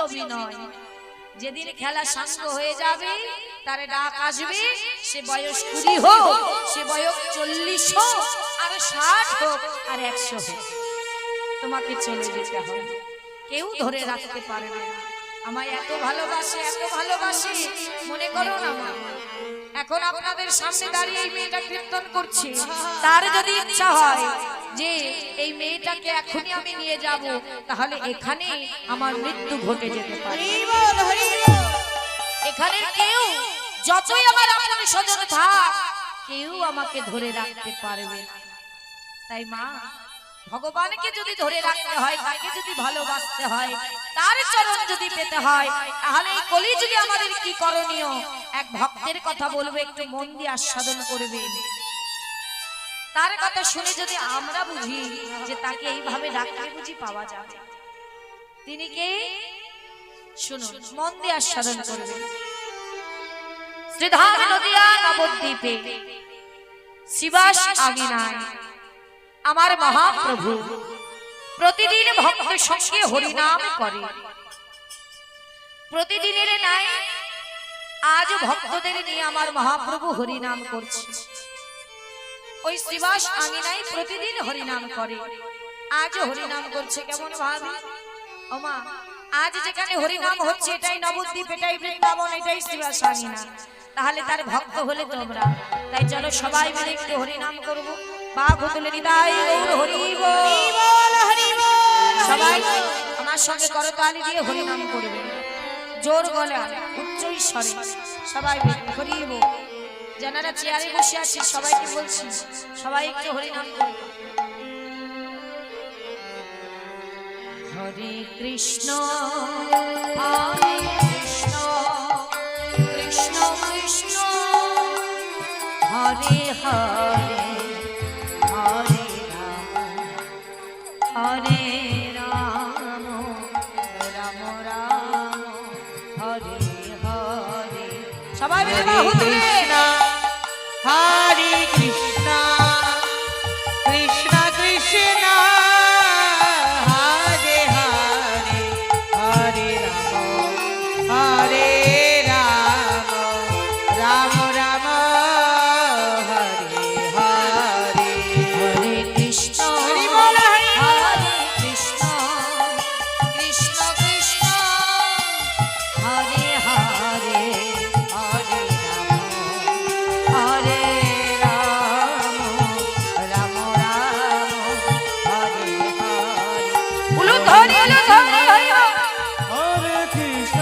অভিনয়। যেদিন খেলা সাঙ্গ হয়ে যাবে তার ডাক আসবে, সে বয়স 20 হোক, সে বয়স 40 হোক, আর 60 হোক, আর 100 হোক, তোমাকে চলে যেতে হবে। কেউ ধরে রাখতে পারবে না। আমায় এত ভালোবাসে, এত ভালোবাসে, মনে করো না মা, এখন আপনাদের সামনে দাঁড়িয়ে এই মেয়েটা কীর্তন করছে, তার যদি ইচ্ছা হয় যে এই মেয়েটাকে এখনই আমি নিয়ে যাব, তাহলে এখানে আমার মৃত্যু ঘটে যেতে পারে। এখানে কেউ যতই আমার আপনার স্বজন থাক, কেউ আমাকে ধরে রাখতে পারবে না। তাই মা, ভগবানকে যদি ধরে রাখতে হয়, তাকে যদি ভালোবাসতে হয়, তার চরণ যদি পেতে হয়, তাহলে এই কলিযুগে আমাদের কি করণীয়? এক ভক্তের কথা বলবো, একটু মন দিয়ে আস্বাদন করবেন। তার কথা শুনে যদি আমরা বুঝি যে তাকে এইভাবে ডাকলে বুঝি পাওয়া যাবে, তিনি কে? শুনুন, মন দিয়ে আস্বাদন করবেন। শ্রীধাম নদিয়া নবদ্বীপে শিবাস আঙিনায় আমার মহাপ্রভু প্রতিদিন ভক্তের সঙ্গে হরিনাম করে। প্রতিদিনের ন্যায় আজ ভক্তদের নিয়ে আমার মহাপ্রভু হরিনাম করছে। ওই শিবাস আঙিনায় প্রতিদিন হরিনাম করে, আজ হরিনাম করছে। কেমন ভাবি ও মা, আজ যেখানে হরিনাম হচ্ছে এটাই নবদ্বীপ, এটাই বৃন্দাবন, এটাই শিবাস আঙিনা, তাহলে তার ভক্ত হলে তোমরা। তাই চলো সবাই মিলে একটু হরিনাম করবো। সবাই আমার সঙ্গে করতালি দিয়ে হরিনাম করবে, জোর গলা উচ্চ স্বরে সবাই হরি বল। যারা চেয়ারে বসে আছি সবাইকে বলছি, সবাই একটু হরিনাম করবে। হরে কৃষ্ণ হরে কৃষ্ণ, কৃষ্ণ কৃষ্ণ হরে হরে, হরে রাম হরে রাম, রাম রাম হরে হরে। সবাই মিলে বাহু তুলে হরে কৃষ্ণ কৃষ্ণ কৃষ্ণ হরে হরে, হরে রাম হরে রাম, রাম রাম হরে হরে। হরে কৃষ্ণ হরি বল হরি হরে কৃষ্ণ, কৃষ্ণ কৃষ্ণ হরে হরে, হরে রাম হরে রাম, রাম রাম হরে হরে। উলু ধরি উলু ধরি হরি বল। হরে কৃষ্ণ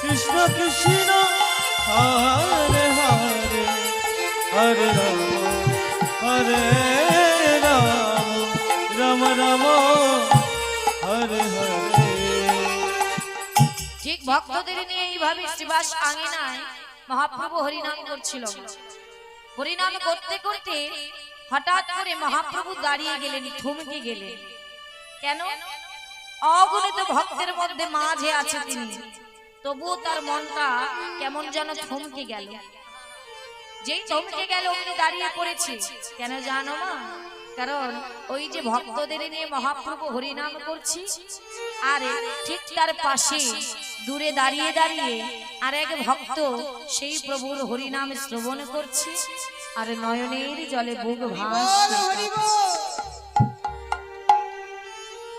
কৃষ্ণ কৃষ্ণ হরে হরে, হরে রাম হরে রাম, রাম রাম হরে হরে। ঠিক ভক্তদের নিয়ে এইভাবে শিবাস আঙিনায় মহাপ্রভু হরিনাম করছিল। হরিনাম করতে করতে হঠাৎ করে মহাপ্রভু দাঁড়িয়ে গেলেন, থমকে গেলেন। কেন? অগণিত ভক্তের মধ্যে মাঝে আছে তিনি, তবুও তার মনটা কেমন যেন থমকে গেল। যেই থমকে গেল উনি দাঁড়িয়ে পড়েছে। কেন জানো মা? কারণ ওই যে ভক্তদের নিয়ে মহাপ্রভু হরিনাম করছি, আর ঠিক তার পাশে দূরে দাঁড়িয়ে দাঁড়িয়ে আর এক ভক্ত সেই প্রভুর হরিনাম শ্রবণ করছে, আর নয়নের জলে বুক ভাসছে,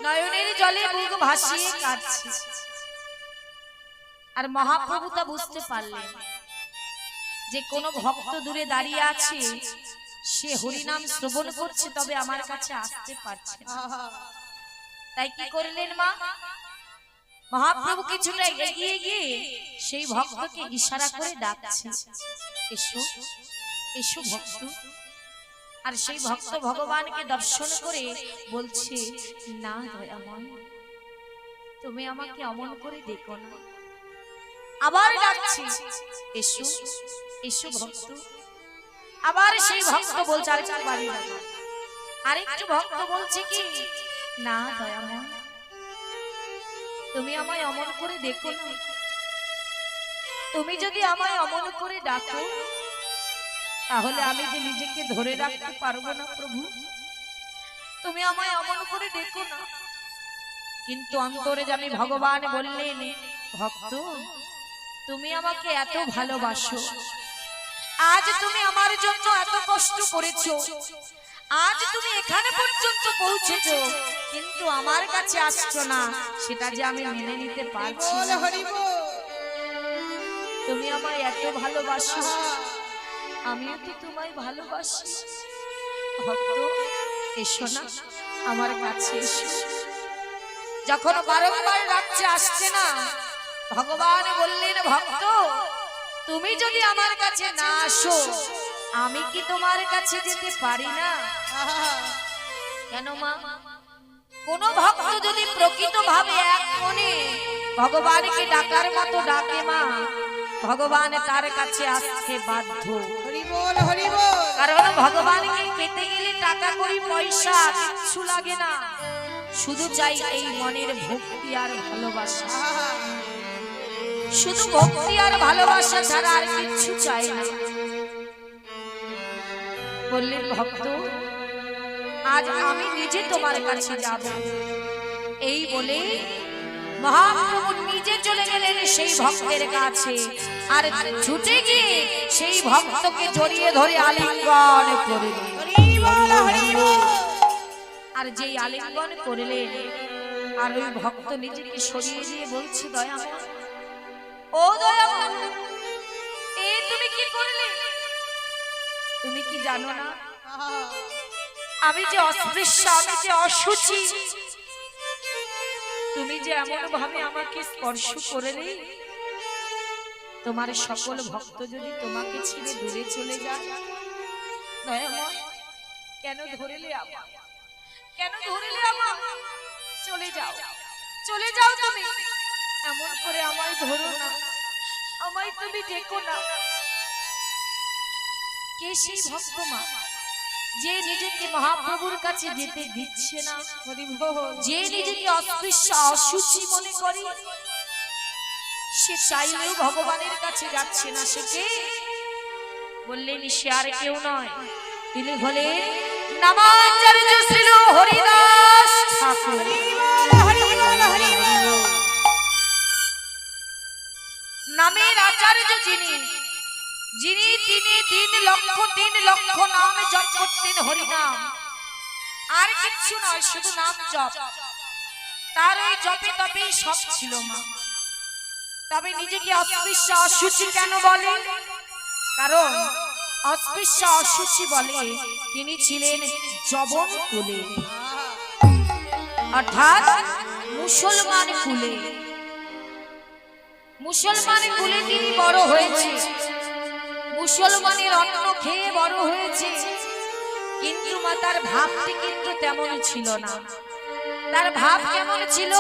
নয়নের জলে বুক ভাসিয়ে কাঁদছে। আর মহাপ্রভু তা বুঝতে পারলেন যে কোন ভক্ত দূরে দাঁড়িয়ে আছে, সে হরিনাম শ্রবণ করছে, তবে আমার কাছে আসতে পারছে না। তাই কি করলেন মা? মহাপ্রভু কিছুটা এগিয়ে গিয়ে সেই ভক্তকে ইশারা করে ডাকছে, এসো এসো ভক্ত। আর সেই ভক্ত ভগবানকে দর্শন করে বলছে, না দয়াময়, তুমি আমাকে অমন করে দেখো না। আবার ডাকছি, এসো এসো ভক্ত। আবার সেই ভক্ত বলছে, আরেকটু বাড়ি লাগা। আরেকটু ভক্ত বলছে কি, না দয়াময়, তুমি আমায় অমন করে দেখো না। তুমি যদি আমায় অমন করে ডাকো, তাহলে আমি যে নিজেকে ধরে রাখতে পারবো না প্রভু। তুমি আমায় অমন করে দেখো না। কিন্তু অন্তরে জানি ভগবান বললেন, ভক্ত তুমি আমাকে এত ভালোবাসো, আজ তুমি আমার জন্য এত কষ্ট করেছো, আজ তুমি এখানে পর্যন্ত পৌঁছেছো, কিন্তু আমার কাছে আসছো না, সেটা যে আমি মেনে নিতে পারছি না। তুমি আমায় এত ভালোবাসো, আমিও তো তোমায় ভালোবাসি। ভক্ত এসো না আমার কাছে এসো। যখন বারংবার রাজ্যে আসছে না, ভগবান বললেন, ভক্ত তুমি যদি আমার কাছে না আসো, আমি কি তোমার কাছে যেতে পারি না? কেন মা? কোন ভক্ত যদি প্রকৃত ভাবে এক মনে ভগবানকে ডাকার মতো ডাকে মা, ভগবান তার কাছে আসতে বাধ্য। কারণ ভগবানকে পেতে গেলে টাকা করি পয়সা কিচ্ছু লাগে না, শুধু চাই এই মনের ভক্তি আর ভালোবাসা। শুধু ভক্তি আর ভালোবাসা ছাড়া আর কিচ্ছু চাই না। বললেন, ভক্ত আজ আমি নিজে তোমার কাছে যাব। এই বলে মহাপ্রভু নিজে চলে গেলেন সেই ভক্তের কাছে, আর ছুটে গিয়ে সেই ভক্তকে জড়িয়ে ধরে আলিঙ্গন করলেন। আর যেই আলিঙ্গন করলেন, আর ওই ভক্ত নিজেকে সরিয়ে দিয়ে বলছে, দয়াময়, ও দয়াময়, এ তুমি কি করলে? তুমি কি জানো না আমি যে অস্পৃশ্য, আমি যে অশুচি? তুমি যে এমন ভাবে আমাকে স্পর্শ করলে, তোমার সকল ভক্ত যদি তোমাকে ছেড়ে দূরে চলে যায়, দয়াময় কেন ধরলে আমার? কেন ধরলে আমার? চলে যাও, চলে যাও তুমি, এমন করে আমায় ধরো না, আমায় তুমি ডেকো না। কে সেই ভক্ত মা যে নিজেকে মহাপ্রভুর কাছে যেতে দিচ্ছে না, যে নিজেকে অস্পৃশ্য অশুচি মনে করে, সে চাইলেও ভগবানের কাছে যাচ্ছে না? সে কে? বললেন, সে আর কেউ নয়, তিনি হলেন নামাচার্য শ্রী হরিদাস ঠাকুর। নামের আচার্য যিনি, যিনি তিনি 3 লক্ষ নাম জপ করতেন, হরিনাম, আর কিছু নয়, শুধু নাম জপ। তার ওই জপে তবেই সব ছিল মা। তবে নিজেকে অস্পৃশ্য অশুচি কেন বলে? কারণ অস্পৃশ্য অশুচি বলে তিনি ছিলেন যবন কুলে, অর্থাৎ মুসলমান কুলে। মুসলমান কুলে তিনি বড় হয়েছে, মুসলমানের অন্ন খেয়ে বড় হয়েছে, কিন্তু মা তার ভাবটি কিন্তু তেমন ছিল না। তার ভাব কেমন ছিল?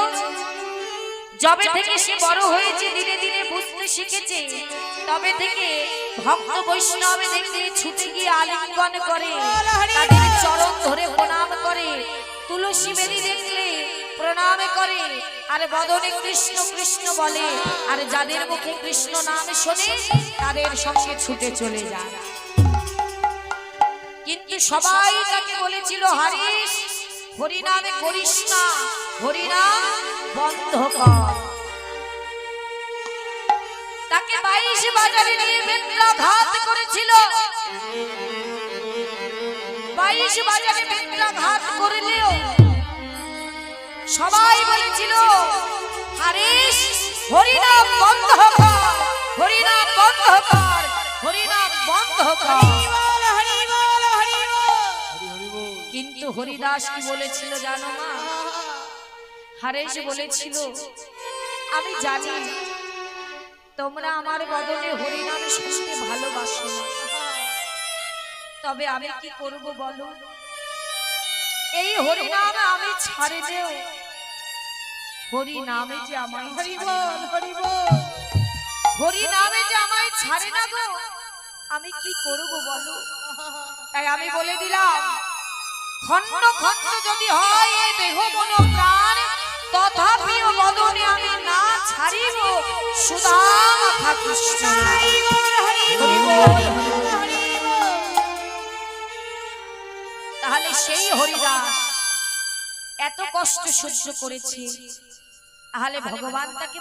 যবে থেকে সে বড় হয়েছে, ধীরে ধীরে বুঝতে শিখেছে, তবে থেকে ভক্ত বৈষ্ণবে দেখলে ছুটে গিয়ে আলিঙ্গন করে, তাদের চরণ ধরে প্রণাম করে, তুলসী বেদি দেখলে প্রণাম করে, আর বদনে কৃষ্ণ কৃষ্ণ বলে, আর যাদের মুখে কৃষ্ণ নাম শোনে তাদের সঙ্গে ছুটে চলে যায়। কিন্তু সবাই তাকে বলেছিল, হরিশ হরিনামে করিস না, হরিনাম বন্ধ কর। তাকে 22 বাজারে নিয়ে বেত্রাঘাত করেছিল, 22 বাজারে বেত্রাঘাত করলেও সবাই বলেছিল, হরিশ হরিনাম বন্ধ কর, হরিনাম বন্ধ কর, হরিনাম বন্ধ কর। কিন্তু হরিদাস কি বলেছিল জানো মা? হরিশ বলেছিল, আমি জানি তোমরা আমার বদনে হরিনাম শুনতে ভালোবাসো না, তবে আমি কি করব বলো? এই হরিনাম আমি ছাড়ে দেও, হরিনামে যে আমায় হরিনামে যে আমায় ছাড়ে না গো, আমি কি করব বলো? তাই আমি বলে দিলাম, খন্ড খন্ড যদি হয় এ দেহ মন প্রাণ, তথাপিও বদনে আমি না ছাড়িব সুধা মাখা কৃষ্ণ। তাহলে সেই হরিদাস এত কষ্ট সহ্য করেছে, তাহলে ভগবান তাকে